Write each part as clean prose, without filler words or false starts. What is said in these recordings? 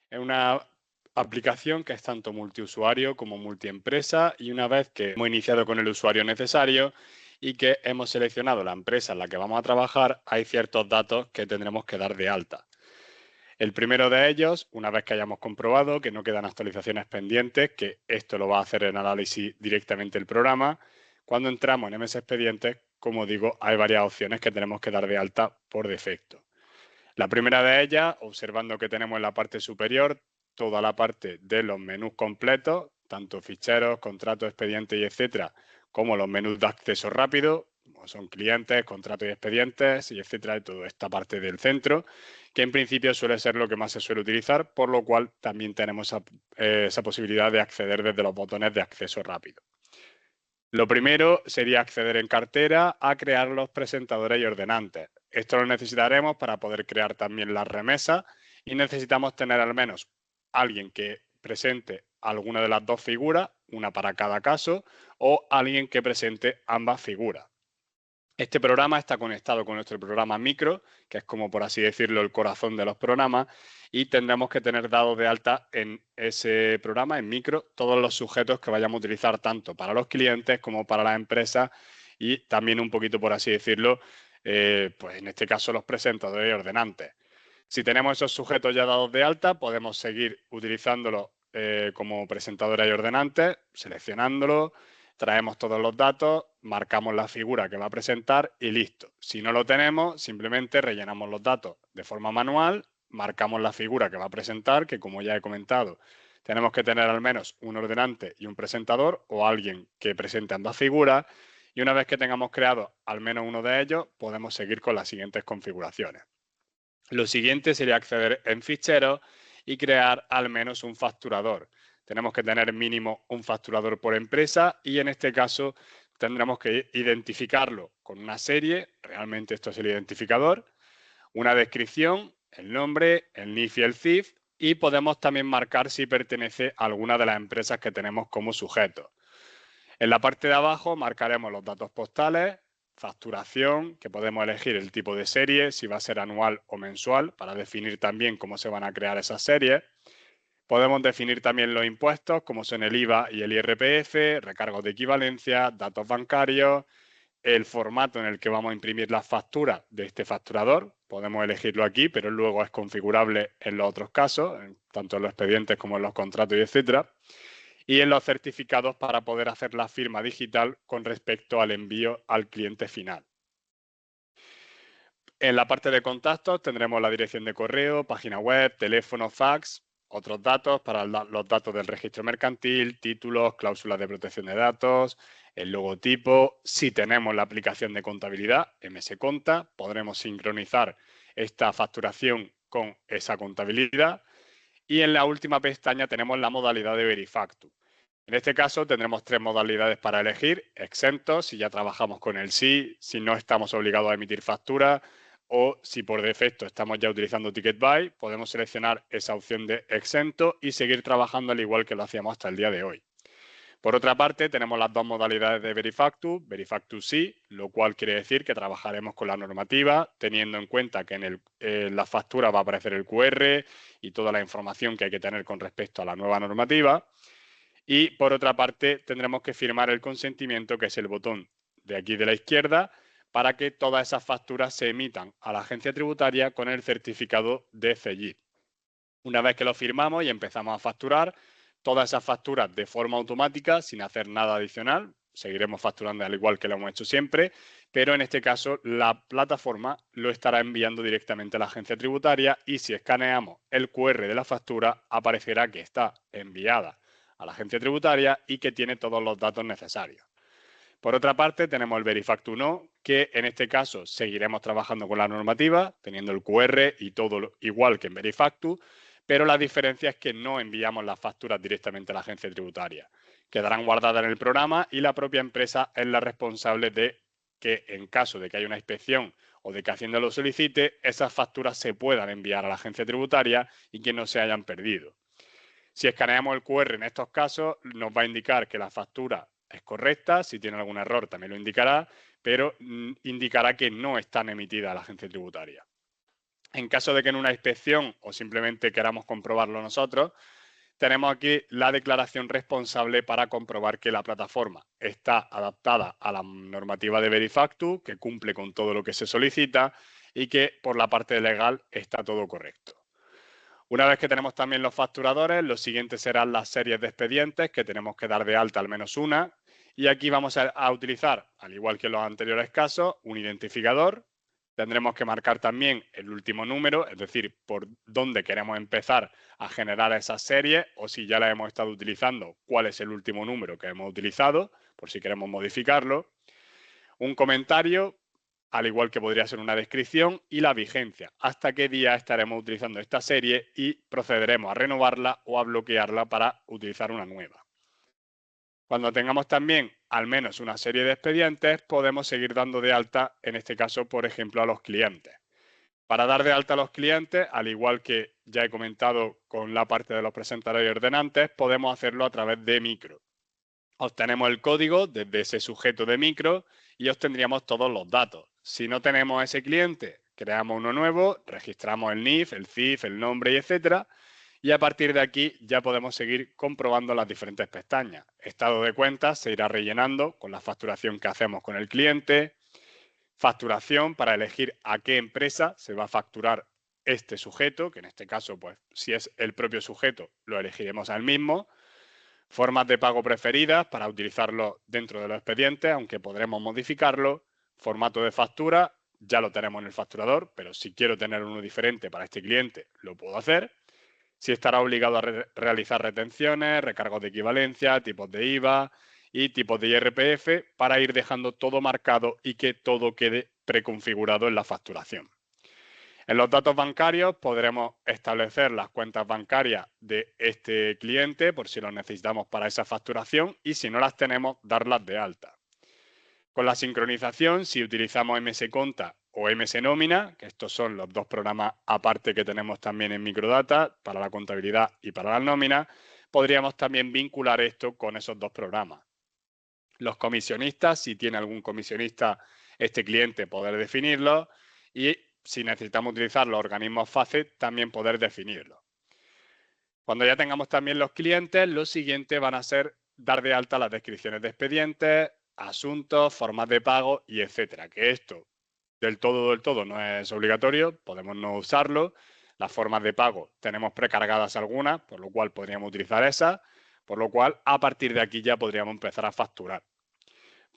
Es una aplicación que es tanto multiusuario como multiempresa y una vez que hemos iniciado con el usuario necesario y que hemos seleccionado la empresa en la que vamos a trabajar, hay ciertos datos que tendremos que dar de alta. El primero de ellos, una vez que hayamos comprobado que no quedan actualizaciones pendientes, que esto lo va a hacer en análisis directamente el programa, cuando entramos en MS Expedientes, como digo, hay varias opciones que tenemos que dar de alta por defecto. La primera de ellas, observando que tenemos en la parte superior toda la parte de los menús completos, tanto ficheros, contratos, expedientes y etcétera, como los menús de acceso rápido, como son clientes, contratos y expedientes y etcétera, de toda esta parte del centro, que en principio suele ser lo que más se suele utilizar, por lo cual también tenemos esa posibilidad de acceder desde los botones de acceso rápido. Lo primero sería acceder en cartera a crear los presentadores y ordenantes. Esto lo necesitaremos para poder crear también las remesas y necesitamos tener al menos alguien que presente alguna de las dos figuras, una para cada caso, o alguien que presente ambas figuras. Este programa está conectado con nuestro programa Micro, que es como por así decirlo el corazón de los programas, y tendremos que tener dados de alta en ese programa, en Micro, todos los sujetos que vayamos a utilizar tanto para los clientes como para las empresas y también un poquito por así decirlo, pues en este caso los presentadores y ordenantes. Si tenemos esos sujetos ya dados de alta, podemos seguir utilizándolos como presentadores y ordenantes, seleccionándolos, traemos todos los datos, marcamos la figura que va a presentar y listo. Si no lo tenemos, simplemente rellenamos los datos de forma manual, marcamos la figura que va a presentar, que como ya he comentado, tenemos que tener al menos un ordenante y un presentador o alguien que presente ambas figuras y una vez que tengamos creado al menos uno de ellos, podemos seguir con las siguientes configuraciones. Lo siguiente sería acceder en ficheros y crear al menos un facturador. Tenemos que tener mínimo un facturador por empresa y en este caso tendremos que identificarlo con una serie, realmente esto es el identificador, una descripción, el nombre, el NIF y el CIF y podemos también marcar si pertenece a alguna de las empresas que tenemos como sujeto. En la parte de abajo marcaremos los datos postales, facturación, que podemos elegir el tipo de serie, si va a ser anual o mensual, para definir también cómo se van a crear esas series. Podemos definir también los impuestos, como son el IVA y el IRPF, recargos de equivalencia, datos bancarios, el formato en el que vamos a imprimir las facturas de este facturador. Podemos elegirlo aquí, pero luego es configurable en los otros casos, tanto en los expedientes como en los contratos y etcétera. Y en los certificados para poder hacer la firma digital con respecto al envío al cliente final. En la parte de contactos tendremos la dirección de correo, página web, teléfono, fax, otros datos para los datos del registro mercantil, títulos, cláusulas de protección de datos, el logotipo. Si tenemos la aplicación de contabilidad, MS Conta, podremos sincronizar esta facturación con esa contabilidad. Y en la última pestaña tenemos la modalidad de Verifactu. En este caso tendremos tres modalidades para elegir: exentos, si ya trabajamos con el sí, si no estamos obligados a emitir factura o si por defecto estamos ya utilizando TicketBuy, podemos seleccionar esa opción de exento y seguir trabajando al igual que lo hacíamos hasta el día de hoy. Por otra parte, tenemos las dos modalidades de Verifactu, Verifactu sí, lo cual quiere decir que trabajaremos con la normativa, teniendo en cuenta que en la factura va a aparecer el QR y toda la información que hay que tener con respecto a la nueva normativa. Y por otra parte, tendremos que firmar el consentimiento, que es el botón de aquí de la izquierda, para que todas esas facturas se emitan a la agencia tributaria con el certificado de CEGIP. Una vez que lo firmamos y empezamos a facturar, todas esas facturas de forma automática, sin hacer nada adicional, seguiremos facturando al igual que lo hemos hecho siempre, pero en este caso la plataforma lo estará enviando directamente a la agencia tributaria y si escaneamos el QR de la factura, aparecerá que está enviada a la agencia tributaria y que tiene todos los datos necesarios. Por otra parte, tenemos el Verifactu No, que en este caso seguiremos trabajando con la normativa, teniendo el QR y todo igual que en Verifactu, pero la diferencia es que no enviamos las facturas directamente a la agencia tributaria. Quedarán guardadas en el programa y la propia empresa es la responsable de que en caso de que haya una inspección o de que Hacienda lo solicite, esas facturas se puedan enviar a la agencia tributaria y que no se hayan perdido. Si escaneamos el QR en estos casos, nos va a indicar que la factura es correcta, si tiene algún error también lo indicará, pero indicará que no están emitidas a la agencia tributaria. En caso de que en una inspección o simplemente queramos comprobarlo nosotros, tenemos aquí la declaración responsable para comprobar que la plataforma está adaptada a la normativa de Verifactu, que cumple con todo lo que se solicita y que por la parte legal está todo correcto. Una vez que tenemos también los facturadores, lo siguiente serán las series de expedientes, que tenemos que dar de alta al menos una. Y aquí vamos a utilizar, al igual que en los anteriores casos, un identificador. Tendremos que marcar también el último número, es decir, por dónde queremos empezar a generar esas series o si ya las hemos estado utilizando, cuál es el último número que hemos utilizado, por si queremos modificarlo. Un comentario, al igual que podría ser una descripción, y la vigencia, hasta qué día estaremos utilizando esta serie y procederemos a renovarla o a bloquearla para utilizar una nueva. Cuando tengamos también al menos una serie de expedientes, podemos seguir dando de alta, en este caso, por ejemplo, a los clientes. Para dar de alta a los clientes, al igual que ya he comentado con la parte de los presentadores y ordenantes, podemos hacerlo a través de micro. Obtenemos el código desde ese sujeto de micro y obtendríamos todos los datos. Si no tenemos ese cliente, creamos uno nuevo, registramos el NIF, el CIF, el nombre y etcétera. Y a partir de aquí ya podemos seguir comprobando las diferentes pestañas. Estado de cuentas se irá rellenando con la facturación que hacemos con el cliente. Facturación para elegir a qué empresa se va a facturar este sujeto, que en este caso, pues, si es el propio sujeto, lo elegiremos al mismo. Formas de pago preferidas para utilizarlo dentro de los expedientes, aunque podremos modificarlo. Formato de factura, ya lo tenemos en el facturador, pero si quiero tener uno diferente para este cliente, lo puedo hacer. Si estará obligado a realizar retenciones, recargos de equivalencia, tipos de IVA y tipos de IRPF para ir dejando todo marcado y que todo quede preconfigurado en la facturación. En los datos bancarios podremos establecer las cuentas bancarias de este cliente por si lo necesitamos para esa facturación y si no las tenemos, darlas de alta. Con la sincronización, si utilizamos MS Conta o MS Nómina, que estos son los dos programas aparte que tenemos también en Microdata para la contabilidad y para la nómina, podríamos también vincular esto con esos dos programas. Los comisionistas, si tiene algún comisionista este cliente, poder definirlo y si necesitamos utilizar los organismos FACE, también poder definirlo. Cuando ya tengamos también los clientes, lo siguiente van a ser dar de alta las descripciones de expedientes, asuntos, formas de pago y etcétera. Que esto del todo no es obligatorio, podemos no usarlo. Las formas de pago tenemos precargadas algunas, por lo cual podríamos utilizar esas, por lo cual a partir de aquí ya podríamos empezar a facturar.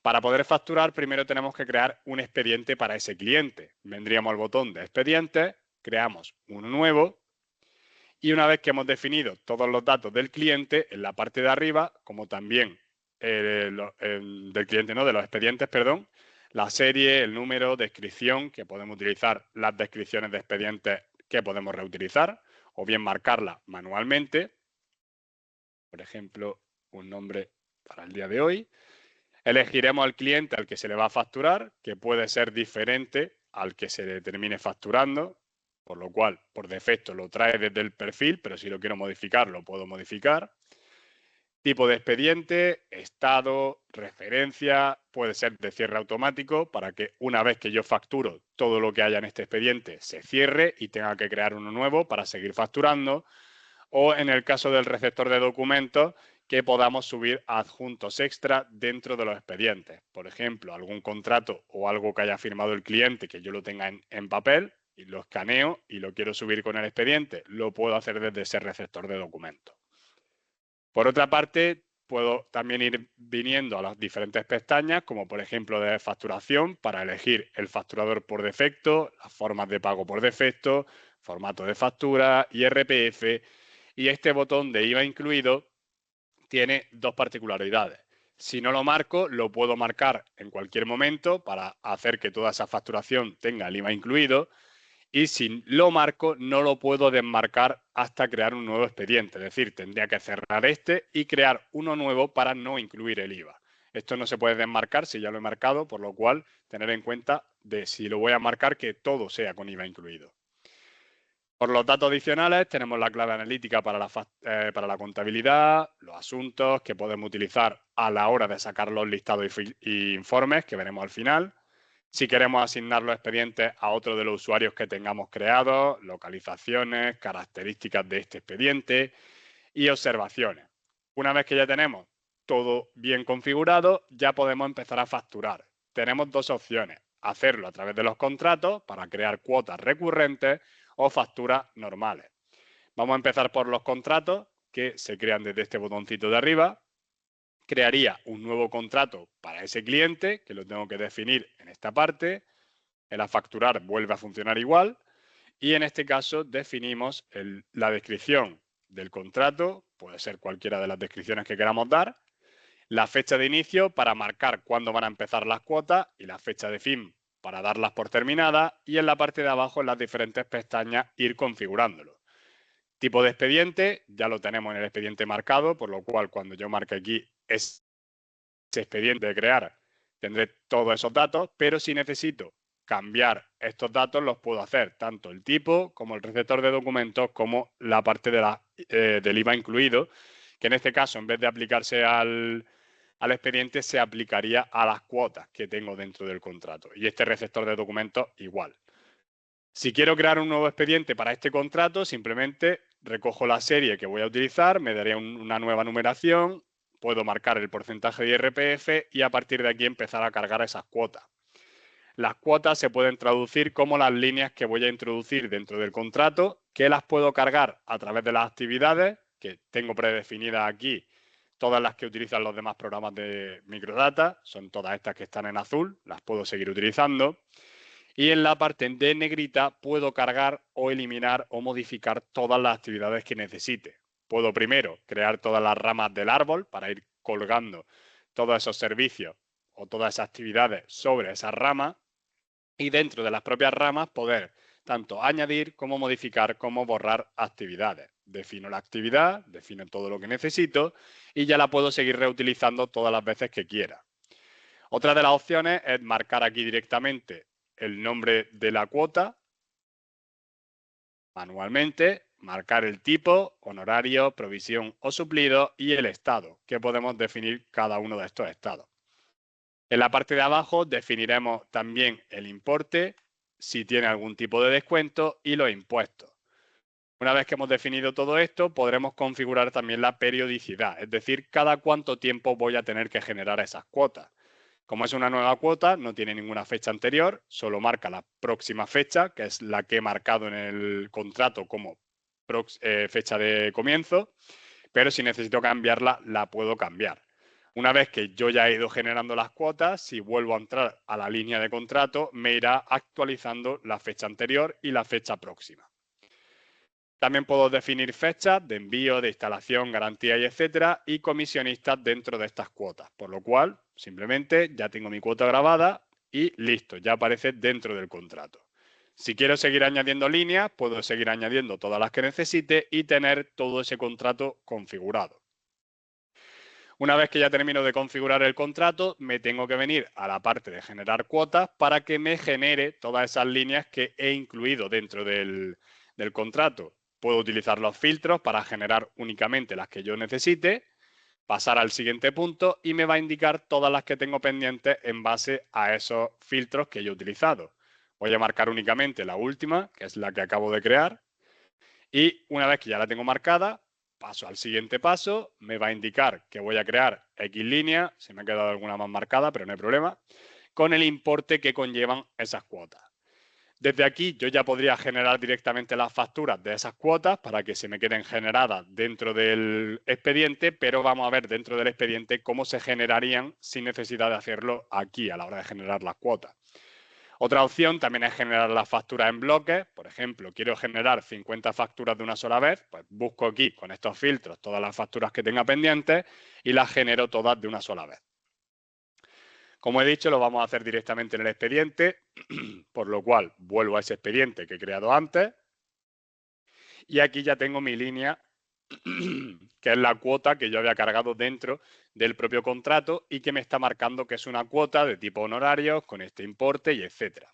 Para poder facturar, primero tenemos que crear un expediente para ese cliente. Vendríamos al botón de expedientes, creamos uno nuevo y una vez que hemos definido todos los datos del cliente, en la parte de arriba, como también del cliente, no, de los expedientes, perdón, la serie, el número, descripción, que podemos utilizar las descripciones de expedientes que podemos reutilizar o bien marcarla manualmente. Por ejemplo, un nombre para el día de hoy. Elegiremos al cliente al que se le va a facturar, que puede ser diferente al que se le termine facturando, por lo cual, por defecto, lo trae desde el perfil, pero si lo quiero modificar, lo puedo modificar. Tipo de expediente, estado, referencia, puede ser de cierre automático para que una vez que yo facturo todo lo que haya en este expediente se cierre y tenga que crear uno nuevo para seguir facturando. O en el caso del receptor de documentos, que podamos subir adjuntos extra dentro de los expedientes. Por ejemplo, algún contrato o algo que haya firmado el cliente que yo lo tenga en papel y lo escaneo y lo quiero subir con el expediente, lo puedo hacer desde ese receptor de documentos. Por otra parte, puedo también ir viniendo a las diferentes pestañas, como por ejemplo de facturación, para elegir el facturador por defecto, las formas de pago por defecto, formato de factura, IRPF, y este botón de IVA incluido tiene dos particularidades. Si no lo marco, lo puedo marcar en cualquier momento para hacer que toda esa facturación tenga el IVA incluido. Y si lo marco, no lo puedo desmarcar hasta crear un nuevo expediente. Es decir, tendría que cerrar este y crear uno nuevo para no incluir el IVA. Esto no se puede desmarcar si ya lo he marcado, por lo cual tener en cuenta de si lo voy a marcar que todo sea con IVA incluido. Por los datos adicionales tenemos la clave analítica para la contabilidad, los asuntos que podemos utilizar a la hora de sacar los listados y informes que veremos al final. Si queremos asignar los expedientes a otro de los usuarios que tengamos creados, localizaciones, características de este expediente y observaciones. Una vez que ya tenemos todo bien configurado, ya podemos empezar a facturar. Tenemos dos opciones: hacerlo a través de los contratos para crear cuotas recurrentes o facturas normales. Vamos a empezar por los contratos, que se crean desde este botoncito de arriba. Crearía un nuevo contrato para ese cliente, que lo tengo que definir en esta parte. En la facturar vuelve a funcionar igual. Y en este caso definimos la descripción del contrato, puede ser cualquiera de las descripciones que queramos dar, la fecha de inicio para marcar cuándo van a empezar las cuotas y la fecha de fin para darlas por terminadas, y en la parte de abajo, en las diferentes pestañas, ir configurándolo. Tipo de expediente, ya lo tenemos en el expediente marcado, por lo cual cuando yo marque aquí ese expediente de crear, tendré todos esos datos, pero si necesito cambiar estos datos, los puedo hacer, tanto el tipo como el receptor de documentos, como la parte del IVA incluido, que en este caso, en vez de aplicarse al expediente, se aplicaría a las cuotas que tengo dentro del contrato. Y este receptor de documentos igual. Si quiero crear un nuevo expediente para este contrato, simplemente recojo la serie que voy a utilizar, me daría una nueva numeración, puedo marcar el porcentaje de IRPF y a partir de aquí empezar a cargar esas cuotas. Las cuotas se pueden traducir como las líneas que voy a introducir dentro del contrato, que las puedo cargar a través de las actividades, que tengo predefinidas aquí, todas las que utilizan los demás programas de Microdata, son todas estas que están en azul, las puedo seguir utilizando. Y en la parte de negrita puedo cargar o eliminar o modificar todas las actividades que necesite. Puedo primero crear todas las ramas del árbol para ir colgando todos esos servicios o todas esas actividades sobre esas ramas, y dentro de las propias ramas poder tanto añadir como modificar como borrar actividades. Defino la actividad, defino todo lo que necesito y ya la puedo seguir reutilizando todas las veces que quiera. Otra de las opciones es marcar aquí directamente el nombre de la cuota manualmente, marcar el tipo, honorario, provisión o suplido y el estado, que podemos definir cada uno de estos estados. En la parte de abajo definiremos también el importe, si tiene algún tipo de descuento y los impuestos. Una vez que hemos definido todo esto, podremos configurar también la periodicidad, es decir, cada cuánto tiempo voy a tener que generar esas cuotas. Como es una nueva cuota, no tiene ninguna fecha anterior, solo marca la próxima fecha, que es la que he marcado en el contrato como fecha de comienzo, pero si necesito cambiarla, la puedo cambiar. Una vez que yo ya he ido generando las cuotas, si vuelvo a entrar a la línea de contrato, me irá actualizando la fecha anterior y la fecha próxima. También puedo definir fechas de envío, de instalación, garantía y etcétera, y comisionistas dentro de estas cuotas, por lo cual simplemente ya tengo mi cuota grabada y listo, ya aparece dentro del contrato. Si quiero seguir añadiendo líneas, puedo seguir añadiendo todas las que necesite y tener todo ese contrato configurado. Una vez que ya termino de configurar el contrato, me tengo que venir a la parte de generar cuotas para que me genere todas esas líneas que he incluido dentro del contrato. Puedo utilizar los filtros para generar únicamente las que yo necesite, pasar al siguiente punto y me va a indicar todas las que tengo pendientes en base a esos filtros que yo he utilizado. Voy a marcar únicamente la última, que es la que acabo de crear, y una vez que ya la tengo marcada, paso al siguiente paso, me va a indicar que voy a crear X línea, se me ha quedado alguna más marcada, pero no hay problema, con el importe que conllevan esas cuotas. Desde aquí yo ya podría generar directamente las facturas de esas cuotas para que se me queden generadas dentro del expediente, pero vamos a ver dentro del expediente cómo se generarían sin necesidad de hacerlo aquí a la hora de generar las cuotas. Otra opción también es generar las facturas en bloques. Por ejemplo, quiero generar 50 facturas de una sola vez, pues busco aquí con estos filtros todas las facturas que tenga pendientes y las genero todas de una sola vez. Como he dicho, lo vamos a hacer directamente en el expediente, por lo cual vuelvo a ese expediente que he creado antes y aquí ya tengo mi línea, que es la cuota que yo había cargado dentro del propio contrato y que me está marcando que es una cuota de tipo honorarios con este importe y etcétera.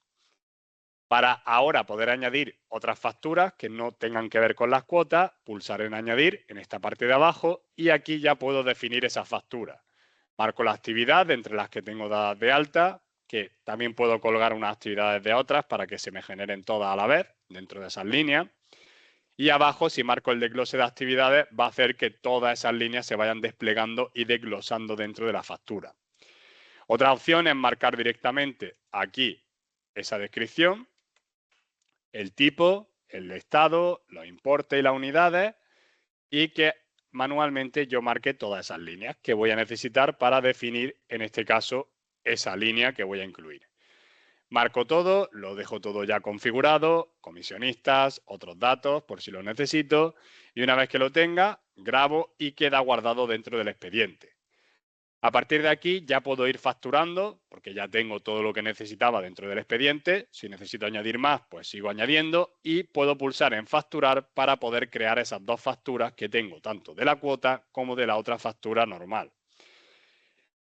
Para ahora poder añadir otras facturas que no tengan que ver con las cuotas, pulsaré en añadir en esta parte de abajo y aquí ya puedo definir esa factura. Marco la actividad entre las que tengo dadas de alta, que también puedo colgar unas actividades de otras para que se me generen todas a la vez dentro de esas líneas. Y abajo, si marco el desglose de actividades, va a hacer que todas esas líneas se vayan desplegando y desglosando dentro de la factura. Otra opción es marcar directamente aquí esa descripción, el tipo, el estado, los importes y las unidades, y que manualmente yo marque todas esas líneas que voy a necesitar para definir, en este caso, esa línea que voy a incluir. Marco todo, lo dejo todo ya configurado, comisionistas, otros datos por si los necesito, y una vez que lo tenga, grabo y queda guardado dentro del expediente. A partir de aquí ya puedo ir facturando, porque ya tengo todo lo que necesitaba dentro del expediente. Si necesito añadir más, pues sigo añadiendo y puedo pulsar en facturar para poder crear esas dos facturas que tengo, tanto de la cuota como de la otra factura normal.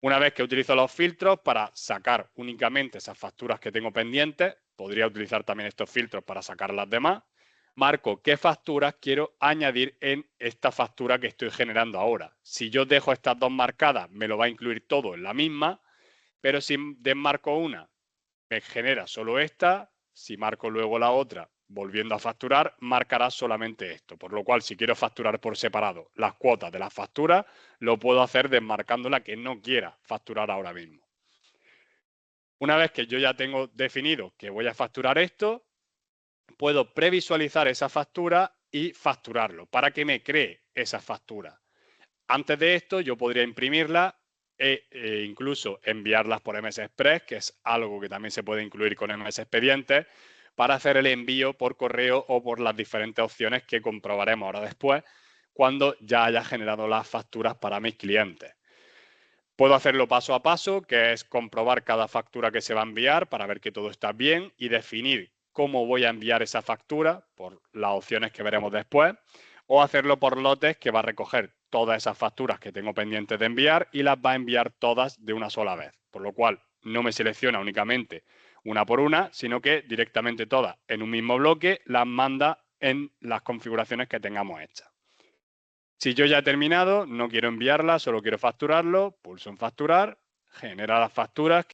Una vez que utilizo los filtros para sacar únicamente esas facturas que tengo pendientes, podría utilizar también estos filtros para sacar las demás, marco qué facturas quiero añadir en esta factura que estoy generando ahora. Si yo dejo estas dos marcadas, me lo va a incluir todo en la misma, pero si desmarco una, me genera solo esta. Si marco luego la otra, volviendo a facturar, marcará solamente esto. Por lo cual, si quiero facturar por separado las cuotas de las facturas, lo puedo hacer desmarcando la que no quiera facturar ahora mismo. Una vez que yo ya tengo definido que voy a facturar esto, puedo previsualizar esa factura y facturarlo para que me cree esa factura. Antes de esto, yo podría imprimirla e incluso enviarlas por MS Express, que es algo que también se puede incluir con MS Expedientes, para hacer el envío por correo o por las diferentes opciones que comprobaremos ahora después, cuando ya haya generado las facturas para mis clientes. Puedo hacerlo paso a paso, que es comprobar cada factura que se va a enviar para ver que todo está bien y definir cómo voy a enviar esa factura por las opciones que veremos después, o hacerlo por lotes, que va a recoger todas esas facturas que tengo pendientes de enviar y las va a enviar todas de una sola vez, por lo cual no me selecciona únicamente una por una, sino que directamente todas en un mismo bloque las manda en las configuraciones que tengamos hechas. Si yo ya he terminado, no quiero enviarla, solo quiero facturarlo, pulso en facturar, genera las facturas.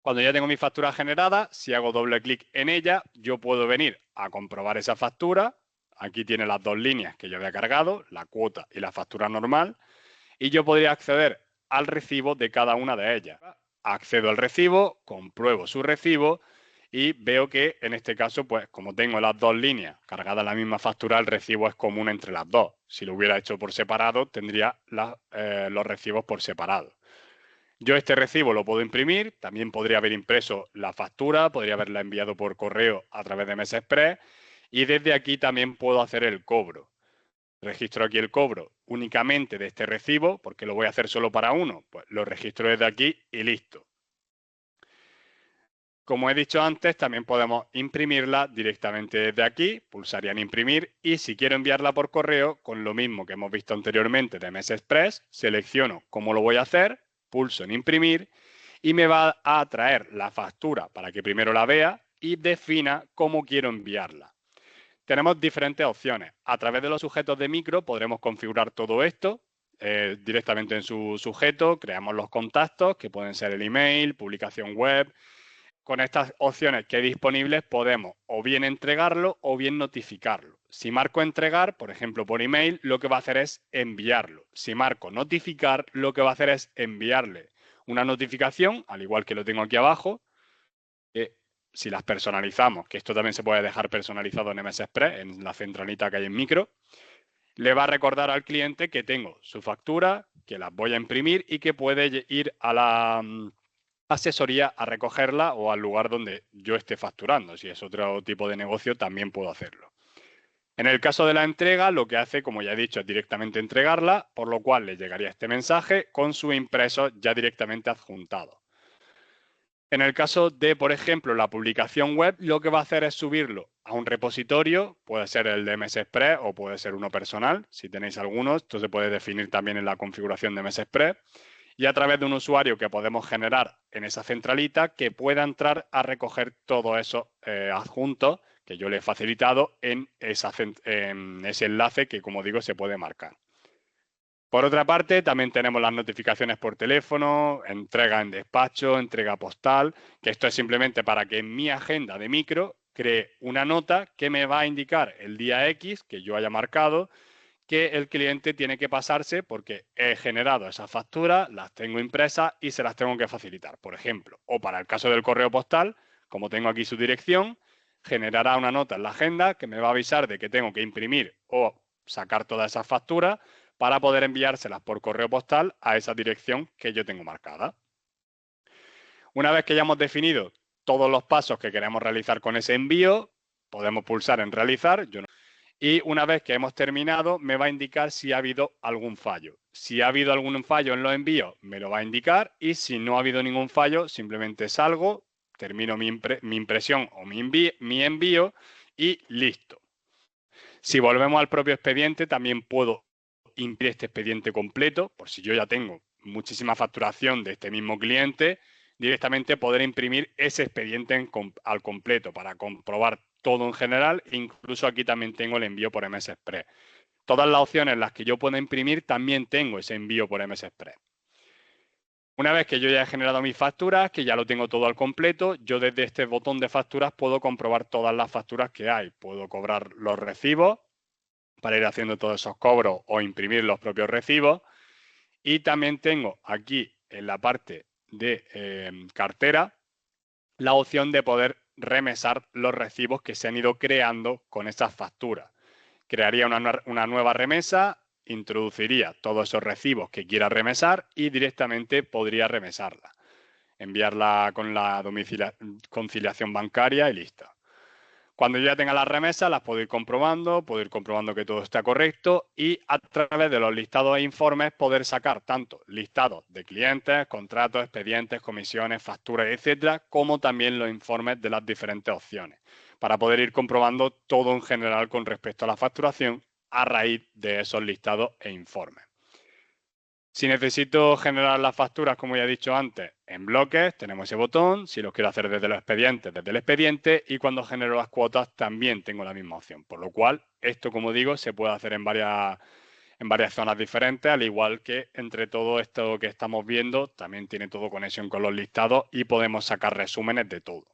Cuando ya tengo mi factura generada, si hago doble clic en ella, yo puedo venir a comprobar esa factura. Aquí tiene las dos líneas que yo había cargado, la cuota y la factura normal, y yo podría acceder al recibo de cada una de ellas. Accedo al recibo, compruebo su recibo y veo que en este caso, pues como tengo las dos líneas cargadas en la misma factura, el recibo es común entre las dos. Si lo hubiera hecho por separado, tendría los recibos por separado. Yo este recibo lo puedo imprimir, también podría haber impreso la factura, podría haberla enviado por correo a través de MS Express y desde aquí también puedo hacer el cobro. Registro aquí el cobro únicamente de este recibo, porque lo voy a hacer solo para uno, pues lo registro desde aquí y listo. Como he dicho antes, también podemos imprimirla directamente desde aquí, pulsaría en imprimir y si quiero enviarla por correo, con lo mismo que hemos visto anteriormente de MS Express, selecciono cómo lo voy a hacer, pulso en imprimir y me va a traer la factura para que primero la vea y defina cómo quiero enviarla. Tenemos diferentes opciones. A través de los sujetos de micro podremos configurar todo esto directamente en su sujeto, creamos los contactos que pueden ser el email, publicación web. Con estas opciones que hay disponibles podemos o bien entregarlo o bien notificarlo. Si marco entregar, por ejemplo por email, lo que va a hacer es enviarlo. Si marco notificar, lo que va a hacer es enviarle una notificación, al igual que lo tengo aquí abajo, que si las personalizamos, que esto también se puede dejar personalizado en MS Express, en la centralita que hay en micro, le va a recordar al cliente que tengo su factura, que las voy a imprimir y que puede ir a la asesoría a recogerla o al lugar donde yo esté facturando. Si es otro tipo de negocio, también puedo hacerlo. En el caso de la entrega, lo que hace, como ya he dicho, es directamente entregarla, por lo cual le llegaría este mensaje con su impreso ya directamente adjuntado. En el caso de, por ejemplo, la publicación web, lo que va a hacer es subirlo a un repositorio, puede ser el de MS Express o puede ser uno personal, si tenéis algunos, esto se puede definir también en la configuración de MS Express, y a través de un usuario que podemos generar en esa centralita que pueda entrar a recoger todos esos adjuntos que yo le he facilitado en ese enlace que, como digo, se puede marcar. Por otra parte, también tenemos las notificaciones por teléfono, entrega en despacho, entrega postal, que esto es simplemente para que en mi agenda de micro cree una nota que me va a indicar el día X que yo haya marcado que el cliente tiene que pasarse porque he generado esas facturas, las tengo impresas y se las tengo que facilitar, por ejemplo. O para el caso del correo postal, como tengo aquí su dirección, generará una nota en la agenda que me va a avisar de que tengo que imprimir o sacar todas esas facturas para poder enviárselas por correo postal a esa dirección que yo tengo marcada. Una vez que ya hemos definido todos los pasos que queremos realizar con ese envío, podemos pulsar en realizar. Y una vez que hemos terminado, me va a indicar si ha habido algún fallo. Si ha habido algún fallo en los envíos, me lo va a indicar. Y si no ha habido ningún fallo, simplemente salgo, termino mi impresión o mi envío y listo. Si volvemos al propio expediente, también puedo imprimir este expediente completo, por si yo ya tengo muchísima facturación de este mismo cliente, directamente poder imprimir ese expediente al completo para comprobar todo en general. Incluso aquí también tengo el envío por MS Express. Todas las opciones en las que yo pueda imprimir, también tengo ese envío por MS Express. Una vez que yo ya he generado mis facturas, que ya lo tengo todo al completo, yo desde este botón de facturas puedo comprobar todas las facturas que hay. Puedo cobrar los recibos para ir haciendo todos esos cobros o imprimir los propios recibos. Y también tengo aquí en la parte de cartera la opción de poder remesar los recibos que se han ido creando con esas facturas. Crearía una nueva remesa, introduciría todos esos recibos que quiera remesar y directamente podría remesarla. Enviarla con la conciliación bancaria y listo. Cuando yo ya tenga las remesas, las puedo ir comprobando que todo está correcto y a través de los listados e informes poder sacar tanto listados de clientes, contratos, expedientes, comisiones, facturas, etcétera, como también los informes de las diferentes opciones, para poder ir comprobando todo en general con respecto a la facturación a raíz de esos listados e informes. Si necesito generar las facturas, como ya he dicho antes, en bloques, tenemos ese botón. Si los quiero hacer desde los expedientes, desde el expediente. Y cuando genero las cuotas, también tengo la misma opción. Por lo cual, esto, como digo, se puede hacer en varias zonas diferentes, al igual que entre todo esto que estamos viendo, también tiene todo conexión con los listados y podemos sacar resúmenes de todo.